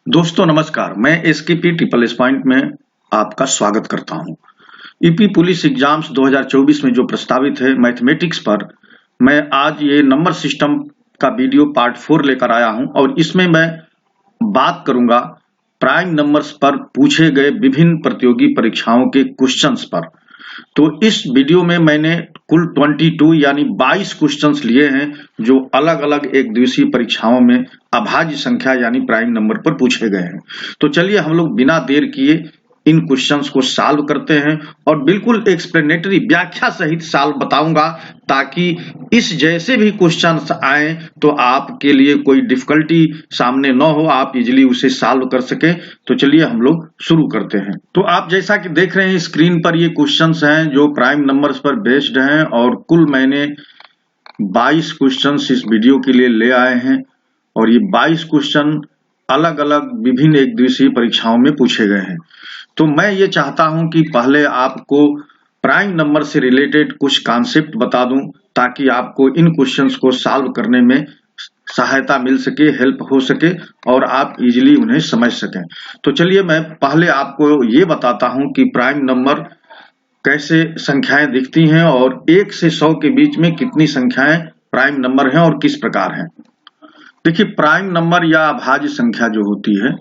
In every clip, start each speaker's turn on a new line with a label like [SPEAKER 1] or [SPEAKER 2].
[SPEAKER 1] दोस्तों नमस्कार, मैं एसकेपी ट्रिपल एस पॉइंट में आपका स्वागत करता हूं। ईपी पुलिस एग्जाम्स 2024 में जो प्रस्तावित है मैथमेटिक्स पर, मैं आज ये नंबर सिस्टम का वीडियो पार्ट 4 लेकर आया हूं और इसमें मैं बात करूंगा प्राइम नंबर्स पर पूछे गए विभिन्न प्रतियोगी परीक्षाओं के क्वेश्चंस पर। तो इस वीडियो में मैंने कुल 22 यानी 22 क्वेश्चंस लिए हैं जो अलग अलग एक दिवसीय परीक्षाओं में अभाज्य संख्या यानी प्राइम नंबर पर पूछे गए हैं। तो चलिए हम लोग बिना देर किए इन क्वेश्चंस को सॉल्व करते हैं और बिल्कुल एक्सप्लेनेटरी व्याख्या सहित सॉल्व बताऊंगा, ताकि इस जैसे भी क्वेश्चंस आए तो आपके लिए कोई डिफिकल्टी सामने न हो, आप इजीली उसे सॉल्व कर सकें। तो चलिए हम लोग शुरू करते हैं। तो आप जैसा कि देख रहे हैं स्क्रीन पर, ये क्वेश्चंस हैं जो प्राइम नंबर्स पर बेस्ड हैं और कुल मैंने 22 क्वेश्चंस इस वीडियो के लिए ले आए हैं और ये 22 क्वेश्चन अलग अलग विभिन्न एक दिवसीय परीक्षाओं में पूछे गए हैं। तो मैं ये चाहता हूं कि पहले आपको प्राइम नंबर से रिलेटेड कुछ कॉन्सेप्ट बता दूं, ताकि आपको इन क्वेश्चंस को सॉल्व करने में सहायता मिल सके, हेल्प हो सके और आप इजीली उन्हें समझ सकें। तो चलिए मैं पहले आपको ये बताता हूं कि प्राइम नंबर कैसे संख्याएं दिखती हैं और 1 से 100 के बीच में कितनी संख्याएं प्राइम नंबर हैं और किस प्रकार हैं। देखिए, प्राइम नंबर या अभाज्य संख्या जो होती है,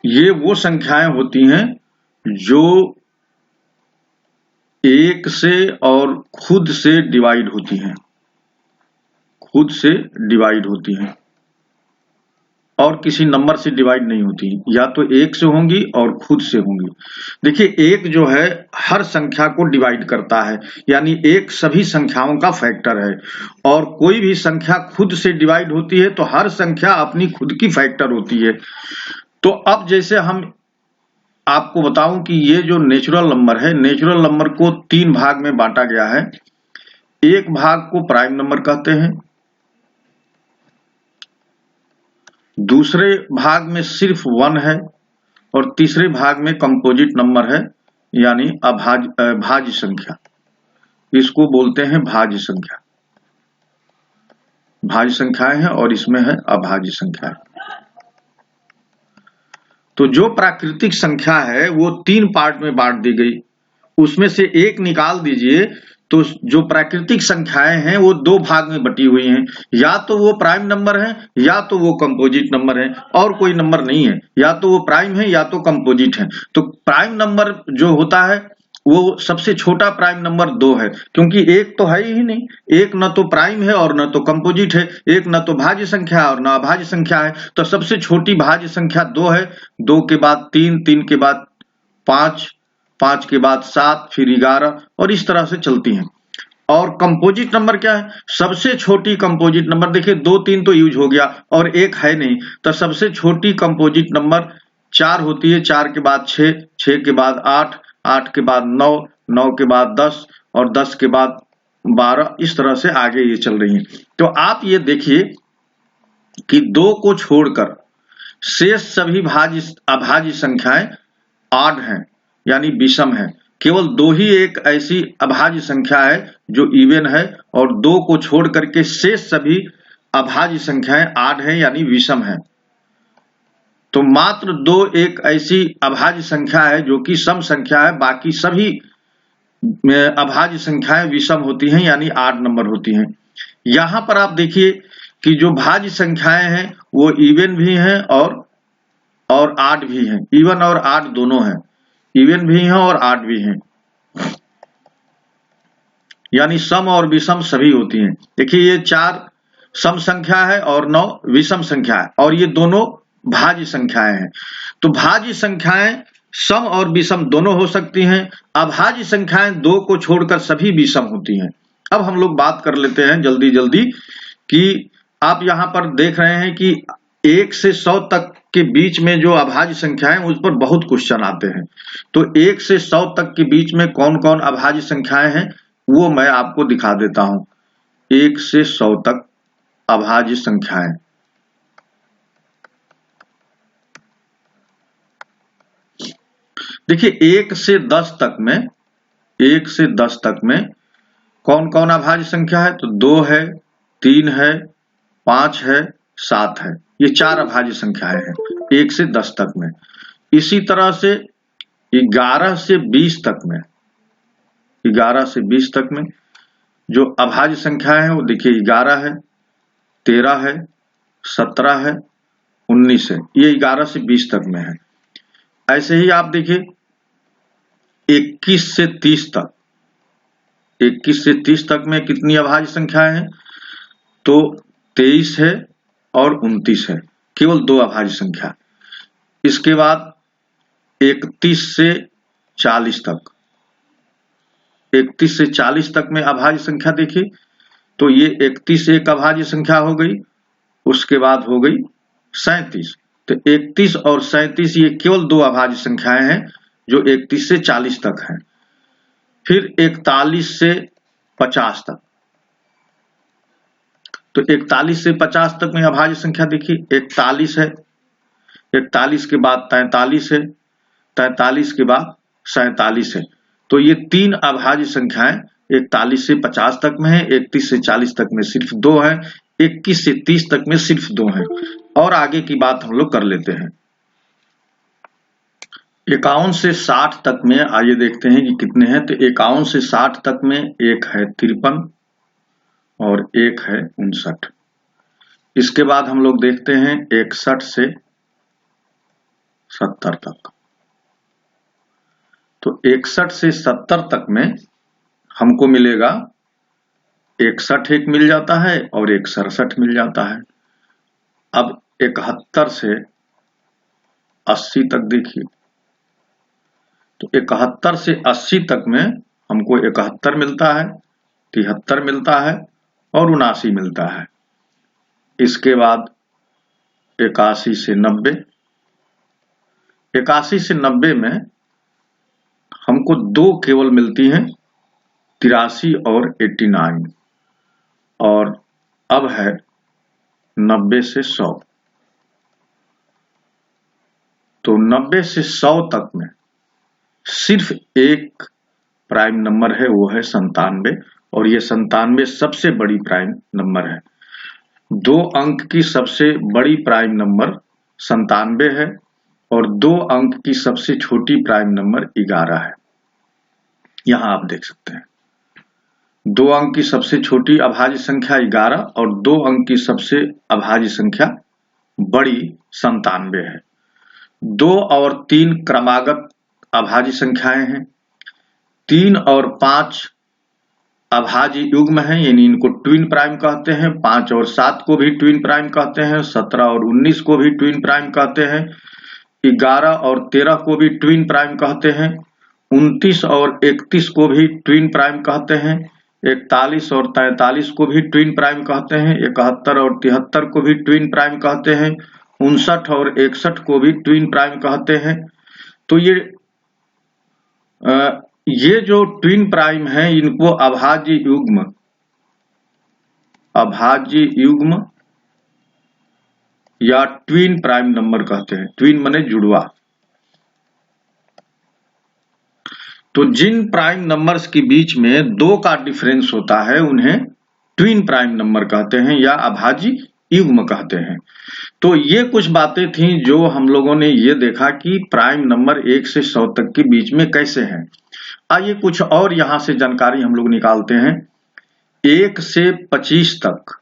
[SPEAKER 1] ये वो संख्याएं होती हैं जो 1 से और खुद से डिवाइड होती हैं, खुद से डिवाइड होती हैं और किसी नंबर से डिवाइड नहीं होती, या तो 1 से होंगी और खुद से होंगी। देखिए, 1 जो है हर संख्या को डिवाइड करता है, यानी 1 सभी संख्याओं का फैक्टर है, और कोई भी संख्या खुद से डिवाइड होती है तो हर संख्या अपनी खुद की फैक्टर होती है। तो अब जैसे हम आपको बताऊं कि ये जो नेचुरल नंबर है, नेचुरल नंबर को 3 भाग में बांटा गया है। एक भाग को प्राइम नंबर कहते हैं, दूसरे भाग में सिर्फ 1 है और तीसरे भाग में कंपोजिट नंबर है, यानी भाज्य संख्या। इसको बोलते हैं भाज्य संख्या। भाज्य संख्याएं हैं और इसमें है अभाज्य संख्याएं। तो जो प्राकृतिक संख्या है वो 3 पार्ट में बांट दी गई, उसमें से एक निकाल दीजिए तो जो प्राकृतिक संख्याएं हैं वो 2 भाग में बटी हुई हैं, या तो वो प्राइम नंबर है या तो वो कंपोजिट नंबर है, और कोई नंबर नहीं है, या तो वो प्राइम है या तो कंपोजिट है। तो प्राइम नंबर जो होता है वो सबसे छोटा प्राइम नंबर 2 है, क्योंकि 1 तो है ही नहीं, 1 न तो प्राइम है और न तो कंपोजिट है, 1 न तो भाज्य संख्या है और न अभाज्य संख्या है। तो सबसे छोटी भाज्य संख्या 2 है, 2 के बाद 3, 3 के बाद 5, 5 के बाद 7, फिर 11 और इस तरह से चलती हैं। और कंपोजिट नंबर क्या है? सबसे छोटी कंपोजिट नंबर, देखिए 2, 3 तो यूज हो गया और 1 है नहीं, तो सबसे छोटी कंपोजिट नंबर 4 होती है, 4 के बाद 6, 6 के बाद 8, 8 के बाद 9, 9 के बाद 10 और 10 के बाद 12, इस तरह से आगे ये चल रही है। तो आप ये देखिए कि 2 को छोड़कर शेष सभी अभाज्य संख्याएं ऑड हैं, यानी विषम है। केवल 2 ही एक ऐसी अभाज्य संख्या है जो इवन है, और 2 को छोड़ करके शेष सभी अभाज्य संख्याएं ऑड हैं, यानी विषम है। तो मात्र 2 एक ऐसी अभाज्य संख्या है जो कि सम संख्या है, बाकी सभी अभाज्य संख्याएं विषम होती हैं, यानी ऑड नंबर होती हैं। यहां पर आप देखिए कि जो भाज्य संख्याएं हैं वो इवन भी हैं और ऑड भी हैं, इवन और ऑड दोनों हैं, इवन भी हैं और ऑड भी हैं, यानी सम और विषम सभी होती हैं। देखिए, ये 4 सम संख्या है और 9 विषम संख्या है, और ये दोनों भाज्य संख्याएं हैं। तो भाज्य संख्याएं सम और विषम दोनों हो सकती हैं, अभाज्य संख्याएं 2 को छोड़कर सभी विषम होती हैं। अब हम लोग बात कर लेते हैं जल्दी जल्दी कि आप यहां पर देख रहे हैं कि 1 से 100 तक के बीच में जो अभाज्य संख्या है उस पर बहुत क्वेश्चन आते हैं। तो 1 से 100 तक के बीच में कौन कौन अभाज्य संख्याएं हैं वो मैं आपको दिखा देता हूं। 1 से 100 तक अभाज्य संख्याएं, देखिए 1 से 10 तक में 1 से 10 तक में कौन कौन अभाज्य संख्या है? तो 2 है, 3 है, 5 है, 7 है। ये 4 अभाज्य संख्याएं हैं 1 से 10 तक में। इसी तरह से 11 से 20 तक में, 11 से 20 तक में जो अभाज्य संख्याएं हैं वो देखिए 11 है, 13 है, 17 है, 19 है। ये 11 से 20 तक में है। ऐसे ही आप देखिए 21 से 30 तक, 21 से 30 तक में कितनी अभाज्य संख्याएं हैं? तो 23 है और 29 है, केवल 2 अभाज्य संख्या। इसके बाद 31 से 40 तक, 31 से 40 तक में अभाज्य संख्या देखिए, तो ये 31 एक अभाज्य संख्या हो गई, उसके बाद हो गई 37। तो 31 और 37 ये केवल 2 अभाज्य संख्याएं हैं जो 31 से 40 तक हैं। फिर 41 से 50 तक, तो 41 से 50 तक में अभाज्य संख्या देखिए 41 है, 41 के बाद 43 है, 43 के बाद 47 है। तो ये 3 अभाज्य संख्याएं 41 से 50 तक में है, 31 से 40 तक में सिर्फ 2 है, 21 से 30 तक में सिर्फ 2 है। और आगे की बात हम लोग कर लेते हैं। 51 से 60 तक में आइए देखते हैं कि कितने हैं। तो 51 से 60 तक में एक है 53 और एक है 59। इसके बाद हम लोग देखते हैं 61 से 70 तक। तो 61 से 70 तक में हमको मिलेगा 61 एक मिल जाता है और एक 67 मिल जाता है। अब 71 से 80 तक देखिए, तो 71 से 80 तक में हमको 71 मिलता है, 73 मिलता है और 79 मिलता है। इसके बाद 81 से 90, 81 से 90 में हमको 2 केवल मिलती हैं, 83 और 89। और अब है 90 से 100। तो 90 से 100 तक में सिर्फ एक प्राइम नंबर है, वो है 97। और ये 97 सबसे बड़ी प्राइम नंबर है। 2 अंक की सबसे बड़ी प्राइम नंबर 97 है और 2 अंक की सबसे छोटी प्राइम नंबर 11 है। यहां आप देख सकते हैं 2 अंक की सबसे छोटी अभाज्य संख्या 11 और 2 अंक की सबसे अभाज्य संख्या बड़ी 97 है। 2 और 3 क्रमागत अभाज्य संख्याएं हैं। 3 और 5 अभाज्य युग्म हैं, यानी इनको ट्विन प्राइम कहते हैं। 5 और 7 को भी ट्विन प्राइम कहते हैं। 17 और 19 को भी ट्विन प्राइम कहते हैं। 11 और 13 को भी ट्विन प्राइम कहते हैं। 29 और 31 को भी ट्विन प्राइम कहते हैं। 41 और 43 को भी ट्विन प्राइम कहते हैं। 71 और 73 को भी ट्विन प्राइम कहते हैं। 59 और 61 को भी ट्विन प्राइम कहते हैं। तो ये जो ट्विन प्राइम है इनको अभाज्य युग्म या ट्विन प्राइम नंबर कहते हैं। ट्विन माने जुड़वा। तो जिन प्राइम नंबर्स के बीच में 2 का डिफरेंस होता है उन्हें ट्विन प्राइम नंबर कहते हैं या अभाज्य युग्म कहते हैं। तो ये कुछ बातें थी जो हम लोगों ने ये देखा कि प्राइम नंबर 1 से 100 तक के बीच में कैसे हैं। आइए कुछ और यहां से जानकारी हम लोग निकालते हैं। 1 से 25 तक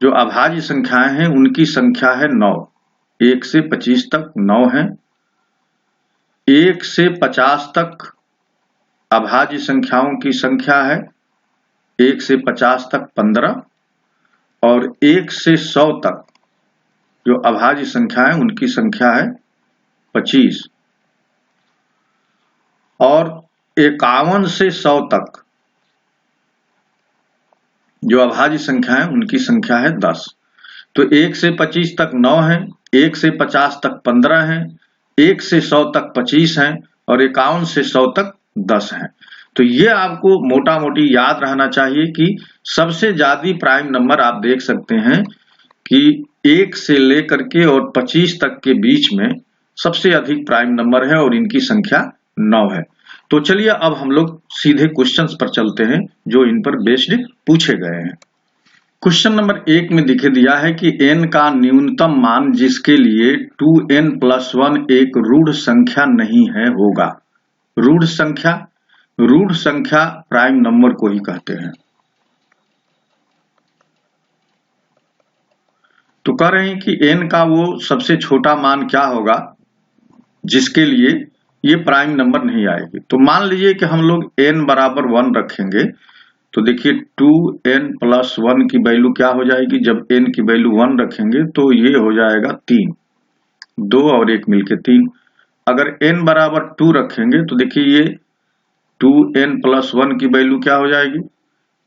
[SPEAKER 1] जो अभाज्य संख्याएं हैं उनकी संख्या है 9। 1 से 25 तक 9 है। 1 से 50 तक अभाज्य संख्याओं की संख्या है 1 से 50 तक 15 और 1 से 100 तक जो अभाज्य संख्या है उनकी संख्या है 25 और 51 से 100 तक जो अभाज्य संख्या है उनकी संख्या है 10। तो 1 से 25 तक 9 है, 1 से 50 तक 15 है, 1 से 100 तक 25 है और 51 से 100 तक 10 है। तो ये आपको मोटा मोटी याद रहना चाहिए कि सबसे ज्यादा प्राइम नंबर आप देख सकते हैं कि 1 से लेकर के और 25 तक के बीच में सबसे अधिक प्राइम नंबर है और इनकी संख्या 9 है। तो चलिए अब हम लोग सीधे क्वेश्चंस पर चलते हैं जो इन पर बेस्ड पूछे गए हैं। क्वेश्चन नंबर 1 में दिखे दिया है कि n का न्यूनतम मान जिसके लिए 2n+1 एक रूढ़ संख्या नहीं है होगा। रूढ़ संख्या प्राइम नंबर को ही कहते हैं। तो कह रहे हैं कि n का वो सबसे छोटा मान क्या होगा जिसके लिए ये प्राइम नंबर नहीं आएगी। तो मान लीजिए कि हम लोग n बराबर 1 रखेंगे, तो देखिए 2n+1 की वैल्यू क्या हो जाएगी। जब n की वैल्यू 1 रखेंगे तो ये हो जाएगा 3, 2 और 1 मिलके 3। अगर n बराबर 2 रखेंगे तो देखिए ये 2n+1 की वैल्यू क्या हो जाएगी,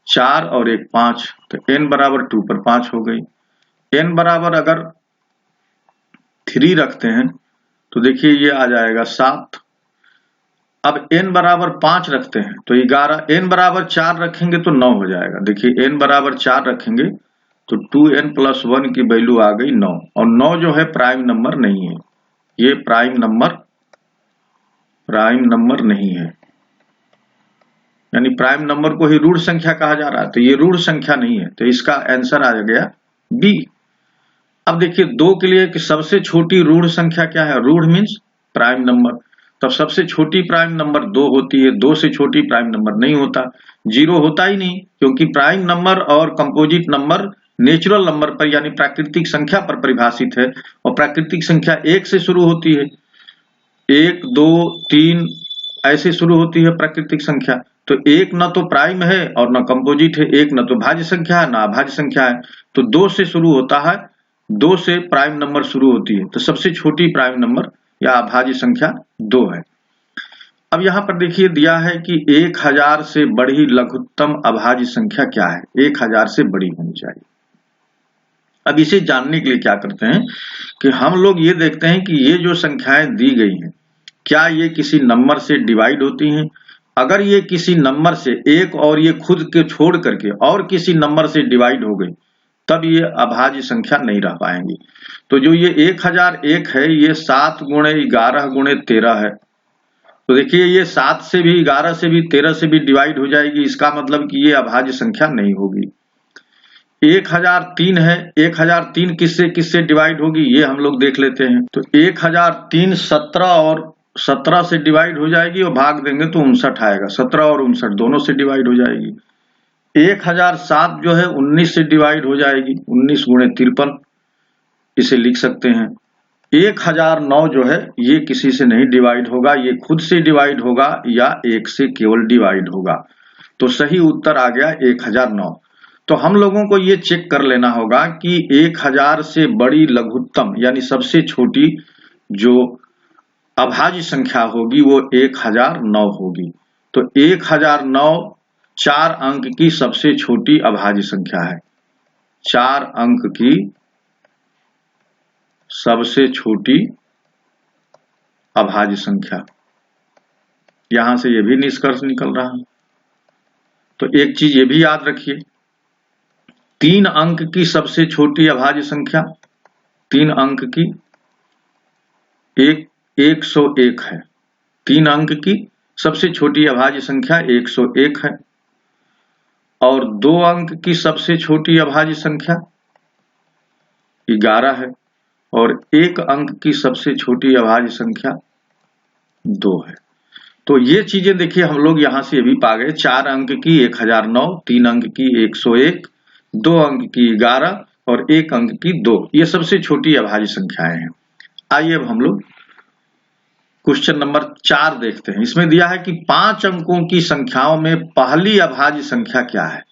[SPEAKER 1] 4 और 1 5, तो n बराबर 2 पर 5 हो गई। n बराबर अगर 3 रखते हैं तो देखिए ये आ जाएगा 7। अब n बराबर 5 रखते हैं तो 11, n बराबर 4 रखेंगे तो 9 हो जाएगा। देखिए n बराबर 4 रखेंगे तो 2n+1 की वैल्यू आ गई 9, और 9 जो है प्राइम नंबर नहीं है। ये प्राइम नंबर नहीं है, यानी प्राइम नंबर को ही रूढ़ संख्या कहा जा रहा है, तो ये रूढ़ संख्या नहीं है, तो इसका आंसर आ गया बी। अब देखिए 2 के लिए कि सबसे छोटी रूढ़ संख्या क्या है। रूढ़ मीन्स प्राइम नंबर, तब सबसे छोटी प्राइम नंबर 2 होती है। 2 से छोटी प्राइम नंबर नहीं होता, 0 होता ही नहीं, क्योंकि प्राइम नंबर और कंपोजिट नंबर नेचुरल नंबर पर यानी प्राकृतिक संख्या पर परिभाषित है, और प्राकृतिक संख्या 1 से शुरू होती है। 1 2 3 ऐसे शुरू होती है प्राकृतिक संख्या। तो 1 न तो प्राइम है और न कंपोजिट है, 1 न तो भाज्य संख्या है न अभाज्य संख्या है, तो 2 से शुरू होता है, 2 से प्राइम नंबर शुरू होती है, तो सबसे छोटी प्राइम नंबर या अभाज्य संख्या 2 है। अब यहाँ पर देखिए दिया है कि 1000 से बड़ी लघुत्तम अभाज्य संख्या क्या है। 1000 से बड़ी होनी चाहिए। अब इसे जानने के लिए क्या करते हैं कि हम लोग ये देखते हैं कि ये जो संख्याएं दी गई हैं क्या ये किसी नंबर से डिवाइड होती हैं। अगर ये किसी नंबर से एक और ये खुद के छोड़ करके और किसी नंबर से डिवाइड हो गई तब ये अभाज्य संख्या नहीं रह पाएंगी। तो जो ये 1001 है ये 7 गुणे 11 गुणे 13 है, तो देखिए ये 7 से भी 11 से भी 13 से भी डिवाइड हो जाएगी। इसका मतलब कि ये अभाज्य संख्या नहीं होगी। 1003 है, 1003 किससे किससे डिवाइड होगी ये हम लोग देख लेते हैं। तो 1003 17 और 17 से डिवाइड हो जाएगी, और भाग देंगे तो 59 आएगा। 17 और 59 दोनों से डिवाइड हो जाएगी। 1007 जो है 19 से डिवाइड हो जाएगी, 19 गुणे 53 इसे लिख सकते हैं। 1009 जो है ये किसी से नहीं डिवाइड होगा, ये खुद से डिवाइड होगा या 1 से केवल डिवाइड होगा। तो सही उत्तर आ गया 1009। तो हम लोगों को ये चेक कर लेना होगा कि 1000 से बड़ी लघुत्तम यानी सबसे छोटी जो अभाज्य संख्या होगी वो 1009 होगी। तो 1009 4 अंक की सबसे छोटी अभाज्य संख्या है। 4 अंक की सबसे छोटी अभाज्य संख्या, यहां से ये भी निष्कर्ष निकल रहा है। तो एक चीज ये भी याद रखिए, 3 अंक की सबसे छोटी अभाज्य संख्या 3 अंक की 101 है। 3 अंक की सबसे छोटी अभाज्य संख्या 101 है, और 2 अंक की सबसे छोटी अभाज्य संख्या 11 है, और 1 अंक की सबसे छोटी अभाज्य संख्या 2 है। तो ये चीजें देखिए हम लोग यहां से ये भी पा गए। 4 अंक की 1009, 3 अंक की 101, 2 अंक की 11 और 1 अंक की 2, ये सबसे छोटी अभाज्य संख्याएं हैं। आइए अब हम लोग क्वेश्चन नंबर 4 देखते हैं। इसमें दिया है कि 5 अंकों की संख्याओं में पहली अभाज्य संख्या क्या है।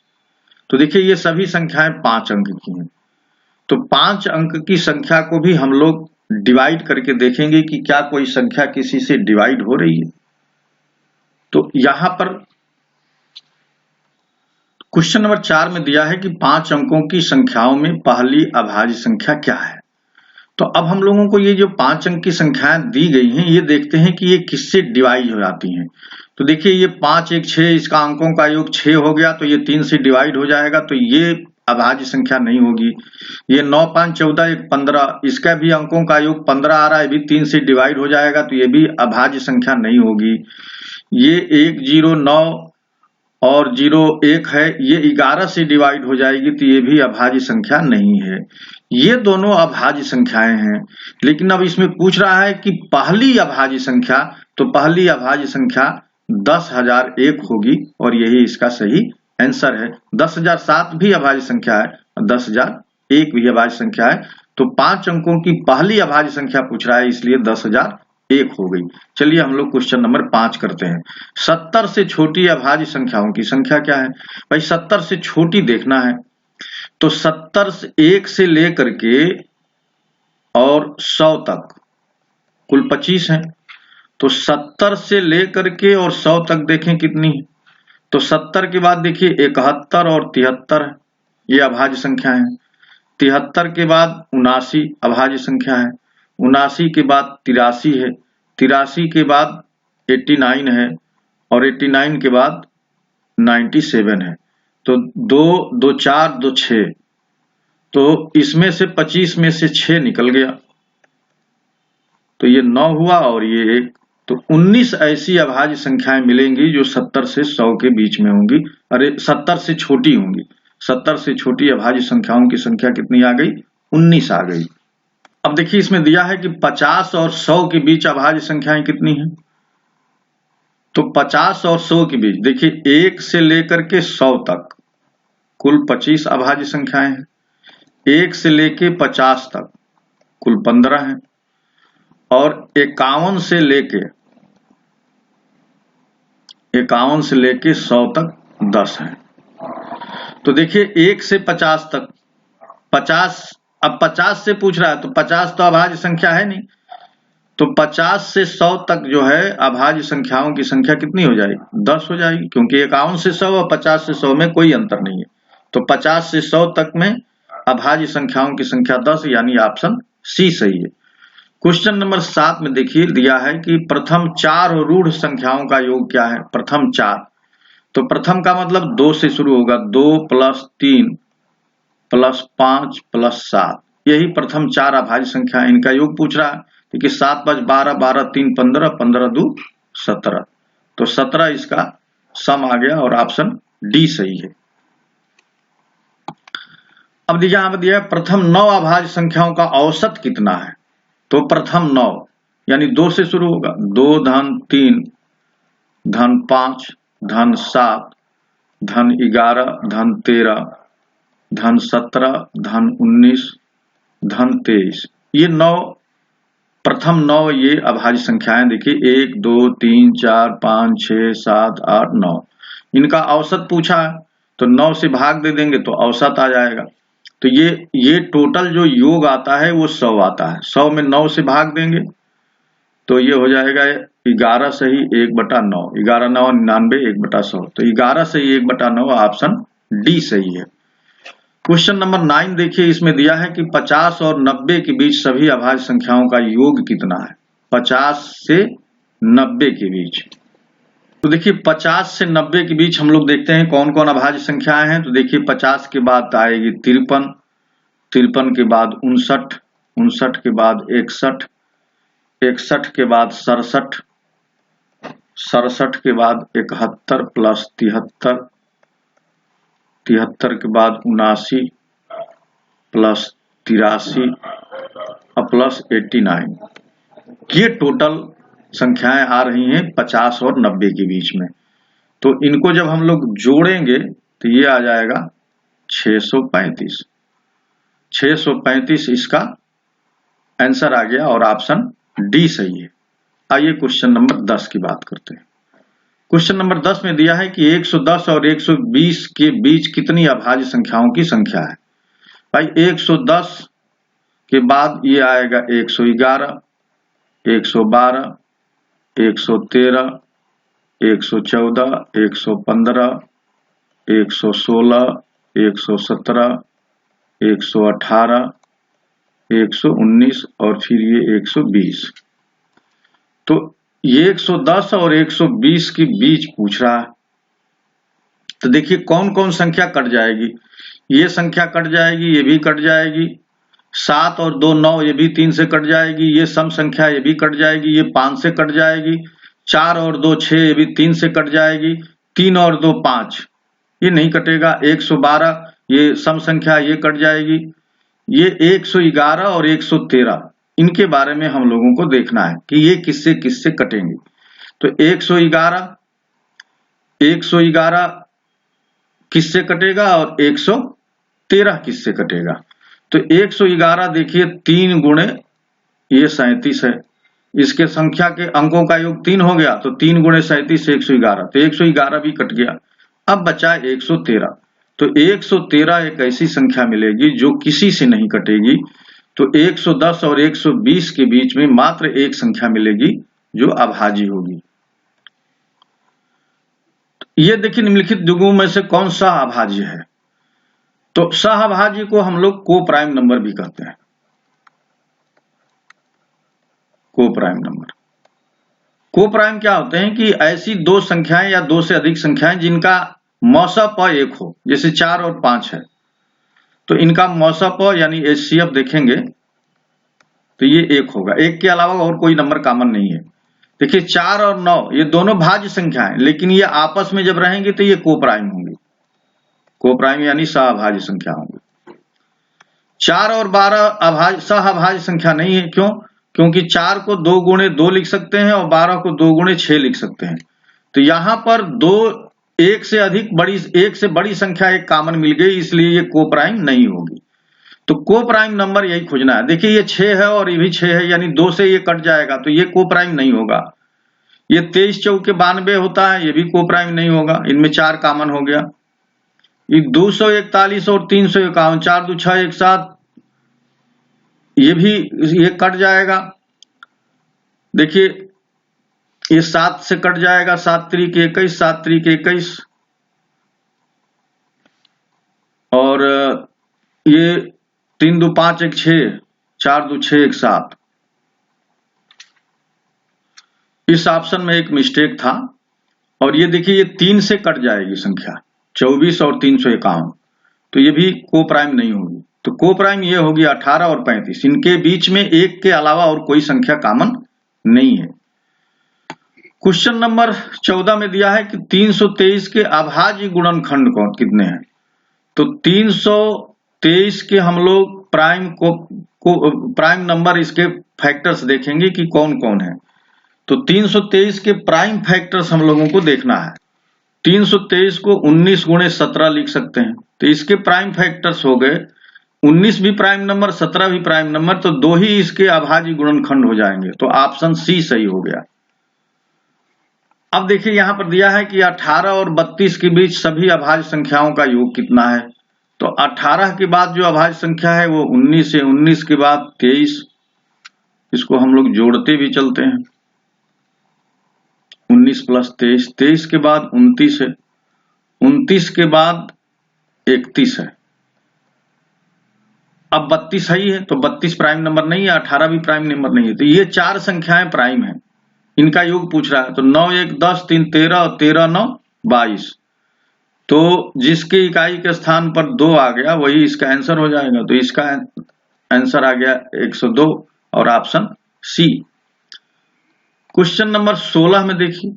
[SPEAKER 1] तो देखिए ये सभी संख्याएं 5 अंक की हैं, तो 5 अंक की संख्या को भी हम लोग डिवाइड करके देखेंगे कि क्या कोई संख्या किसी से डिवाइड हो रही है। तो यहां पर क्वेश्चन नंबर 4 में दिया है कि 5 अंकों की संख्याओं में पहली अभाज्य संख्या क्या है। तो अब हम लोगों को ये जो 5 अंक की संख्याएं दी गई हैं ये देखते हैं कि ये किससे डिवाइड हो जाती हैं। तो देखिए ये 5 1 6, इसका अंकों का योग 6 हो गया, तो ये 3 से डिवाइड हो जाएगा, तो ये अभाज्य संख्या नहीं होगी। ये 9 5 14 1 15, इसका भी अंकों का योग 15 आ रहा है, ये भी 3 से डिवाइड हो जाएगा, तो ये भी अभाज्य संख्या नहीं होगी। ये 109 और 01 है, ये 11 से डिवाइड हो जाएगी तो ये भी अभाज्य संख्या नहीं है। ये दोनों अभाज्य संख्याएं हैं। लेकिन अब इसमें पूछ रहा है कि पहली अभाज्य संख्या, तो पहली अभाज्य संख्या 10,001 होगी और यही इसका सही आंसर है। 10,007 भी अभाज्य संख्या है और 10,001 भी अभाज्य संख्या है। तो 5 अंकों की पहली अभाज्य संख्या पूछ रहा है, इसलिए 10,001 हो गई। चलिए हम लोग क्वेश्चन नंबर 5 करते हैं। 70 से छोटी अभाज्य संख्याओं की संख्या क्या है? भाई 70 से छोटी देखना है तो 70 से 1 से लेकर के और 100 तक कुल 25 है। तो 70 से लेकर के और 100 तक देखें कितनी है। तो 70 के बाद देखिए 71 और 73 ये अभाज्य संख्या है। 73 के बाद 79 अभाज्य संख्या है। 79 के बाद 83 है। 83 के बाद 89 है और 89 के बाद 97 है। तो 2 2 4 2 6, तो इसमें से 25 में से 6 निकल गया तो ये 9 हुआ और ये 1। तो 19 ऐसी अभाज्य संख्याएं मिलेंगी जो 70 से 100 के बीच में होंगी। अरे 70 से छोटी होंगी। 70 से छोटी अभाज्य संख्याओं की संख्या कितनी आ गई? 19 आ गई। अब देखिए इसमें दिया है कि 50 और 100 के बीच अभाज्य संख्याएं कितनी हैं। तो 50 और 100 के बीच देखिए 1 से लेकर के 100 तक कुल 25 अभाज्य संख्याएं हैं। 1 से लेके 50 तक कुल 15 है और 51 से लेके 100 तक 10 है। तो देखिए 1 से 50 तक 50, अब 50 से पूछ रहा है तो 50 तो अभाज्य संख्या है नहीं। तो 50 से 100 तक जो है अभाज्य संख्याओं की संख्या कितनी हो जाएगी? 10 हो जाएगी, क्योंकि 51 से 100 और 50 से 100 में कोई अंतर नहीं है। तो 50 से 100 तक में अभाज्य संख्याओं की संख्या 10, यानी ऑप्शन सी सही है। क्वेश्चन नंबर 7 में देखिए दिया है कि प्रथम 4 रूढ़ संख्याओं का योग क्या है? प्रथम 4, तो प्रथम का मतलब 2 से शुरू होगा। 2 + 3 + 5 + 7, यही प्रथम 4 अभाज्य संख्या है। इनका योग पूछ रहा है। देखिए 7 × 5 = 12, 12 × 3 = 15, 15 × 2 = 17। तो 17 इसका सम आ गया और ऑप्शन डी सही है। अब देखिए यहां पर दिया है प्रथम 9 अभाज्य संख्याओं का औसत कितना है। तो प्रथम 9 यानी 2 से शुरू होगा। 2 धन 3 धन 5 धन 7 धन 11 धन 13 धन 17 धन 19 धन 23, ये 9 प्रथम 9 ये अभाज्य संख्याएं देखिए 1 2 3 4 5 6 7 8 9, इनका औसत पूछा है तो 9 से भाग दे देंगे तो औसत आ जाएगा। तो ये टोटल जो योग आता है वो 100 आता है। 100 में 9 से भाग देंगे तो ये हो जाएगा 11 सही 1/9, 11 9 99, 1/100, तो 11 सही 1/9 ऑप्शन डी सही है। क्वेश्चन नंबर 9 देखिए इसमें दिया है कि 50 और 90 के बीच सभी अभाज्य संख्याओं का योग कितना है। 50 से 90 के बीच, तो देखिए 50 से 90 के बीच हम लोग देखते हैं कौन कौन अभाज्य संख्याएं हैं। तो देखिए 50 के बाद आएगी 53, 53 के बाद 59, 59 के बाद 61, 61 के बाद 67, 67 के बाद 71 + 73, 73 के बाद 79 + 83 + 89, ये टोटल संख्याएं आ रही हैं 50 और 90 के बीच में। तो इनको जब हम लोग जोड़ेंगे तो ये आ जाएगा 635, 635 इसका आंसर आ गया और ऑप्शन डी सही है। आइए क्वेश्चन नंबर 10 की बात करते हैं। क्वेश्चन नंबर 10 में दिया है कि 110 और 120 के बीच कितनी अभाज्य संख्याओं की संख्या है। भाई 110 के बाद ये आएगा 111, 112, 113, 114, 115, 116, 117, 118, 119 और फिर ये 120। तो ये 110 और 120 के बीच पूछ रहा है। तो देखिए कौन कौन संख्या कट जाएगी। ये संख्या कट जाएगी, ये भी कट जाएगी, 7 और 2 9, ये भी 3 से कट जाएगी, ये सम संख्या ये भी कट जाएगी, ये 5 से कट जाएगी, 4 और 2 6, ये भी 3 से कट जाएगी। 3 और 2 5, ये नहीं कटेगा। 112 ये सम संख्या, ये कट जाएगी। ये 111 और 113, इनके बारे में हम लोगों को देखना है कि ये किससे किससे कटेंगे। तो 111 किससे कटेगा और 113 किससे कटेगा। तो 111 देखिए 3 गुणे ये 37 है, इसके संख्या के अंकों का योग 3 हो गया, तो 3 गुणे 37 111, तो 111 भी कट गया। अब बचा 113। तो 113 एक ऐसी संख्या मिलेगी जो किसी से नहीं कटेगी। तो 110 और 120 के बीच में मात्र एक संख्या मिलेगी जो अभाज्य होगी। ये देखिए निम्नलिखित युग्मों में से कौन सा अभाज्य है। तो सहअभाज्य को हम लोग को प्राइम नंबर भी कहते हैं। को प्राइम नंबर, को प्राइम क्या होते हैं कि ऐसी दो संख्याएं या दो से अधिक संख्याएं जिनका मौसा प एक हो, जैसे 4 और 5 है, तो इनका मौसा प यानी HCF देखेंगे तो ये 1 होगा। 1 के अलावा और कोई नंबर कॉमन नहीं है। देखिए 4 और 9 ये दोनों भाज्य संख्याएं, लेकिन ये आपस में जब रहेंगे तो ये को प्राइम होंगे। को प्राइम यानी सहअभाज्य संख्या होंगे। 4 और 12 सहअभाज्य संख्या नहीं है। क्यों? क्योंकि 4 को 2 गुणे 2 लिख सकते हैं और 12 को 2 गुणे 6 लिख सकते हैं। तो यहां पर एक से बड़ी संख्या एक कॉमन मिल गई, इसलिए ये को प्राइम नहीं होगी। तो को प्राइम नंबर यही खोजना है। देखिए ये 6 है और ये भी 6 है, यानी 2 से ये कट जाएगा, तो ये को प्राइम नहीं होगा। ये 23 चौके 92 होता है, ये भी को प्राइम नहीं होगा। इनमें 4 कॉमन हो गया। ये 241 और 351, 4 2 6 1 7, ये कट जाएगा। देखिए ये 7 से कट जाएगा, 7 त्रिक 21, 7 त्रिक 21, और ये 3 2 5 1 6, 4 2 6 1 7। इस ऑप्शन में एक मिस्टेक था, और ये देखिए ये 3 से कट जाएगी संख्या 24 और 351, तो ये भी को प्राइम नहीं होगी। तो को प्राइम ये होगी 18 और 35, इनके बीच में 1 के अलावा और कोई संख्या कॉमन नहीं है। क्वेश्चन नंबर 14 में दिया है कि 323 के अभाज्य गुणनखंड कितने हैं। तो 323 के हम लोग प्राइम नंबर, इसके फैक्टर्स देखेंगे कि कौन कौन है। तो 323 के प्राइम फैक्टर्स हम लोगों को देखना है। 323 को 19 गुणे 17 लिख सकते हैं, तो इसके प्राइम फैक्टर्स हो गए 19 भी प्राइम नंबर, 17 भी प्राइम नंबर, तो 2 ही इसके अभाज्य गुणनखंड हो जाएंगे। तो ऑप्शन सी सही हो गया। अब देखिए यहां पर दिया है कि 18 और 32 के बीच सभी अभाज्य संख्याओं का योग कितना है। तो 18 के बाद जो अभाज्य संख्या है वो 19 है, 19 के बाद 23, इसको हम लोग जोड़ते भी चलते हैं। 19 प्लस 23, 23 के बाद 29 है, 29 के बाद 31 है। अब 32 है ही है, तो 32 प्राइम नंबर नहीं है, 18 भी प्राइम नंबर नहीं है। तो ये 4 संख्याएं प्राइम है, इनका योग पूछ रहा है। तो 9 1 10, 3 13 और 13 9 22। तो जिसके इकाई के स्थान पर 2 आ गया वही इसका आंसर हो जाएगा। तो इसका आंसर आ गया 102 और ऑप्शन सी। क्वेश्चन नंबर 16 में देखिए,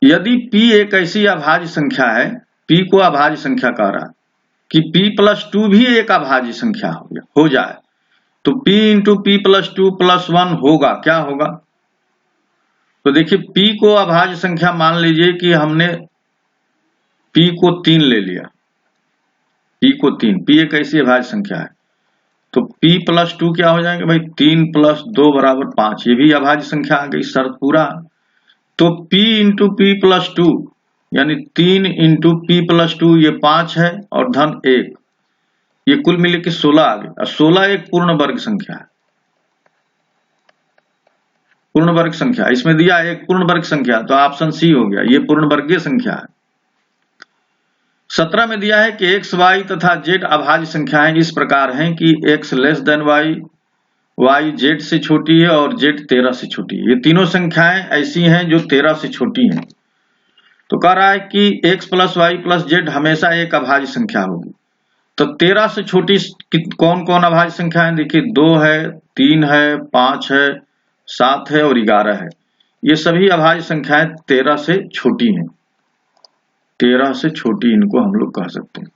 [SPEAKER 1] यदि P एक ऐसी अभाज्य संख्या है, P को अभाज्य संख्या कह रहा है कि P+2 भी एक अभाज्य संख्या हो जाए, तो P इंटू P+2+1 होगा, क्या होगा। तो देखिए P को अभाज्य संख्या मान लीजिए कि हमने P को 3 ले लिया, P को 3, P एक ऐसी अभाज्य संख्या है, तो P+2 क्या हो जाएंगे भाई, 3 + 2 = 5, ये भी अभाज्य संख्या आ गई, शर्त पूरा। तो P इंटू P+2 यानी 3 इंटू P+2 ये 5 है और धन 1, ये कुल मिले के 16 आ गए। और 16 एक पूर्ण वर्ग संख्या है, पूर्ण वर्ग संख्या इसमें दिया एक पूर्ण वर्ग संख्या, तो ऑप्शन सी हो गया, ये पूर्ण वर्गीय संख्या है। 17 में दिया है कि x, y तथा z अभाज्य संख्याएं इस प्रकार हैं कि x y, y z से छोटी है और z 13 से छोटी है। ये तीनों संख्याएं ऐसी हैं जो 13 से छोटी हैं। तो कह रहा है कि x + y + z हमेशा एक अभाज्य संख्या होगी। तो 13 से छोटी कौन कौन अभाज्य संख्या है, देखिए 2 है, 3 है, 5 है, 7 है और 11 है। ये सभी अभाज्य संख्याएं 13 से छोटी हैं, 13 से छोटी इनको हम लोग कह सकते हैं,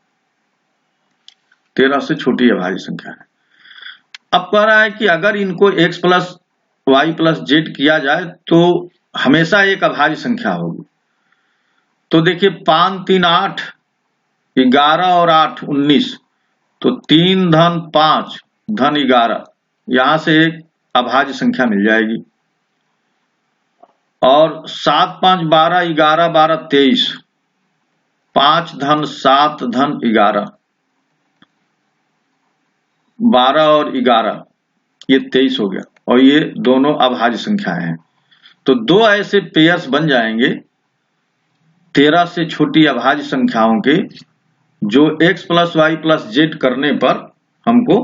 [SPEAKER 1] 13 से छोटी अभाज्य संख्या है। अब कह रहा है कि अगर इनको x plus y plus z किया जाए तो हमेशा एक अभाज्य संख्या होगी। तो देखिए 5 3 8, 11 और 8 19, तो 3 धन 5 धन 11, यहां से एक अभाज्य संख्या मिल जाएगी। और 7 5 12, 11 12 23, 5 धन 7 धन 11, 12 और 11, ये 23 हो गया, और ये दोनों अभाज्य संख्याएं हैं। तो दो ऐसे पेयर्स बन जाएंगे 13 से छोटी अभाज्य संख्याओं के, जो x plus y plus z करने पर हमको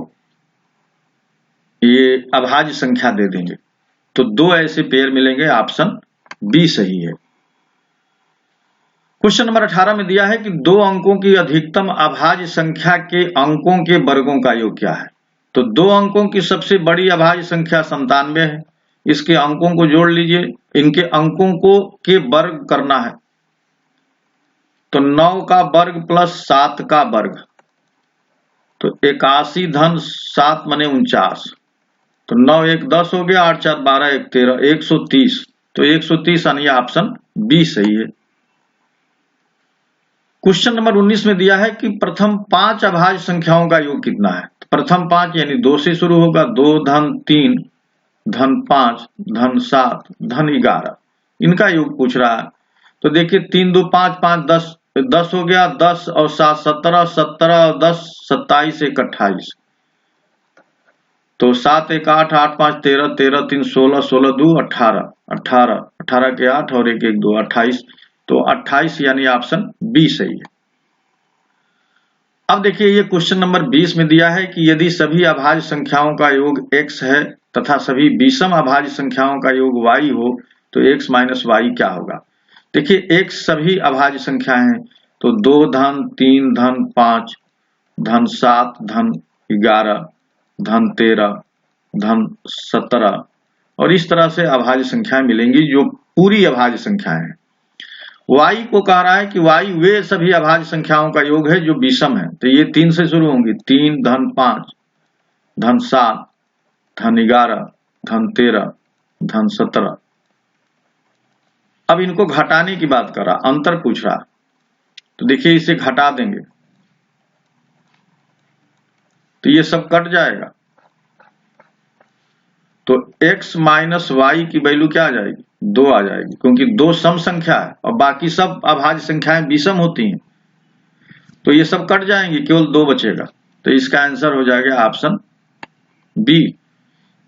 [SPEAKER 1] ये अभाज्य संख्या दे देंगे। तो दो ऐसे पेयर मिलेंगे, ऑप्शन बी सही है। क्वेश्चन नंबर 18 में दिया है कि दो अंकों की अधिकतम अभाज्य संख्या के अंकों के वर्गों का योग क्या है। तो दो अंकों की सबसे बड़ी अभाज्य संख्या 97 है, इसके अंकों को जोड़ लीजिए, इनके अंकों को के वर्ग करना है। तो 9 का वर्ग प्लस 7 का वर्ग, तो 81 धन 7 मने 49, तो 9 1 10 हो गया, 8 4 12 1 13, 130। तो 130 यानी ऑप्शन बी सही है। क्वेश्चन नंबर 19 में दिया है कि प्रथम 5 अभाज्य संख्याओं का योग कितना है। तो प्रथम 5 यानी 2 से शुरू होगा, 2 धन 3 धन 5 धन 7 धन 11, इनका योग पूछ रहा है। तो देखिए 3 2 5 5 10 हो गया, 10 और 7 17, 17 और 10 27 1 28, तो 7 1 8, 8 5 13, 13 3 16, 16 2 18, 18, 18 के 8 और 1 1 2 28, तो 28 यानी ऑप्शन बी सही है। अब देखिए ये क्वेश्चन नंबर 20 में दिया है कि यदि सभी अभाज्य संख्याओं का योग x है तथा सभी विषम अभाज्य संख्याओं का योग y हो तो x माइनस वाई क्या होगा। देखिए x सभी अभाज्य संख्याएं हैं, तो 2 धन 3 धन 5 धन 7 धन 11 धन 13 धन 17, और इस तरह से अभाज्य संख्याएं मिलेंगी जो पूरी अभाज्य संख्याएं हैं। y को कह रहा है कि y वे सभी अभाज्य संख्याओं का योग है जो विषम है, तो ये 3 से शुरू होंगी, 3 धन 5 धन 7 धन 11 धन 13 धन 17। अब इनको घटाने की बात कर रहा, अंतर पूछ रहा, तो देखिए इसे घटा देंगे तो ये सब कट जाएगा, तो x माइनस वाई की वैल्यू क्या आ जाएगी, 2 आ जाएगी, क्योंकि 2 सम संख्या है और बाकी सब अभाज्य संख्याएं विषम होती हैं, तो ये सब कट जाएंगी, केवल 2 बचेगा। तो इसका आंसर हो जाएगा ऑप्शन बी।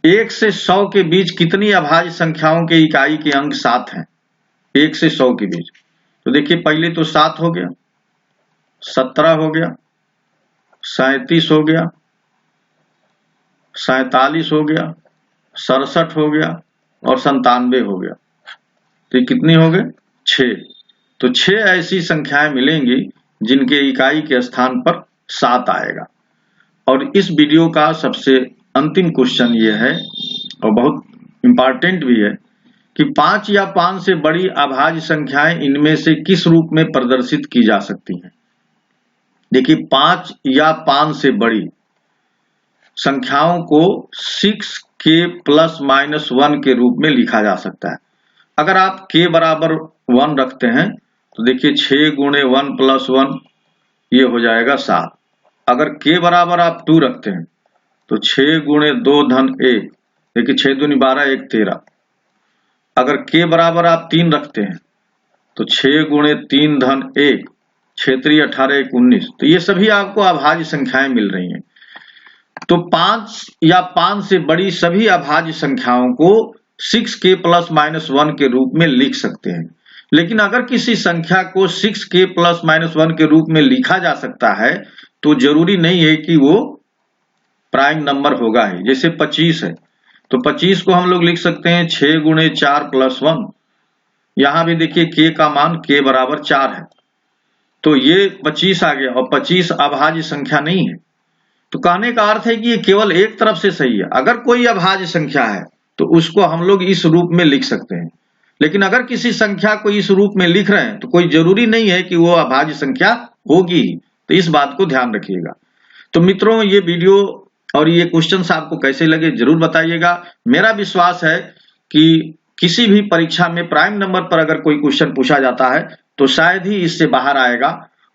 [SPEAKER 1] 1 से 100 के बीच कितनी अभाज्य संख्याओं के इकाई के अंक 7 हैं। 1 से 100 के बीच, तो देखिए पहले तो 7 हो गया, 17 हो गया, 37 हो गया, 47 हो गया, 67 हो गया और 97 हो गया, तो ये कितनी हो गए 6। तो 6 ऐसी संख्याएं मिलेंगी जिनके इकाई के स्थान पर 7 आएगा। और इस वीडियो का सबसे अंतिम क्वेश्चन ये है और बहुत इंपॉर्टेंट भी है कि 5 या 5 से बड़ी अभाज्य संख्याएं इनमें से किस रूप में प्रदर्शित की जा सकती हैं। देखिए 5 या 5 से बड़ी संख्याओं को 6k प्लस माइनस 1 के रूप में लिखा जा सकता है। अगर आप k बराबर 1 रखते हैं तो देखिए 6 गुणे 1 प्लस 1 ये हो जाएगा 7। अगर k बराबर आप 2 रखते हैं तो 6 गुणे 2 धन 1, देखिए 6 दूनी 12 1 13। अगर k बराबर आप 3 रखते हैं तो 6 गुणे 3 धन 1, 6 3 18 1 19, तो ये सभी आपको अभाज्य संख्याएं मिल रही हैं। तो 5 या 5 से बड़ी सभी अभाज्य संख्याओं को 6k प्लस माइनस 1 के रूप में लिख सकते हैं। लेकिन अगर किसी संख्या को 6k प्लस माइनस 1 के रूप में लिखा जा सकता है तो जरूरी नहीं है कि वो प्राइम नंबर होगा ही। जैसे 25 है तो 25 को हम लोग लिख सकते हैं 6 गुणे 4 प्लस 1। यहां भी देखिए k का मान k बराबर 4 है, तो ये 25 आ गया और 25 अभाज्य संख्या नहीं है। तो कहने का अर्थ है कि ये केवल एक तरफ से सही है। अगर कोई अभाज्य संख्या है तो उसको हम लोग इस रूप में लिख सकते हैं। लेकिन अगर किसी संख्या को इस रूप में लिख रहे हैं तो कोई जरूरी नहीं है कि वो अभाज्य संख्या होगी, तो इस बात को ध्यान रखिएगा। तो मित्रों, ये वीडियो और ये क्वेश्चंस आपको कैसे लगे जरूर बताइएगा। मेरा विश्वास है कि किसी भी परीक्षा में प्राइम नंबर पर अगर कोई क्वेश्चन पूछा जाता है तो शायद ही इससे बाहर आएगा,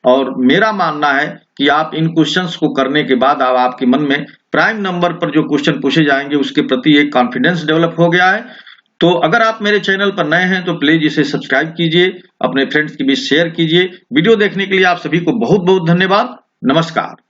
[SPEAKER 1] और मेरा मानना है कि आप इन क्वेश्चंस को करने के बाद अब आपके मन में प्राइम नंबर पर जो क्वेश्चन पूछे जाएंगे उसके प्रति एक कॉन्फिडेंस डेवलप हो गया है। तो अगर आप मेरे चैनल पर नए हैं तो प्लीज इसे सब्सक्राइब कीजिए, अपने फ्रेंड्स के बीच शेयर कीजिए। वीडियो देखने के लिए आप सभी को बहुत बहुत धन्यवाद। नमस्कार।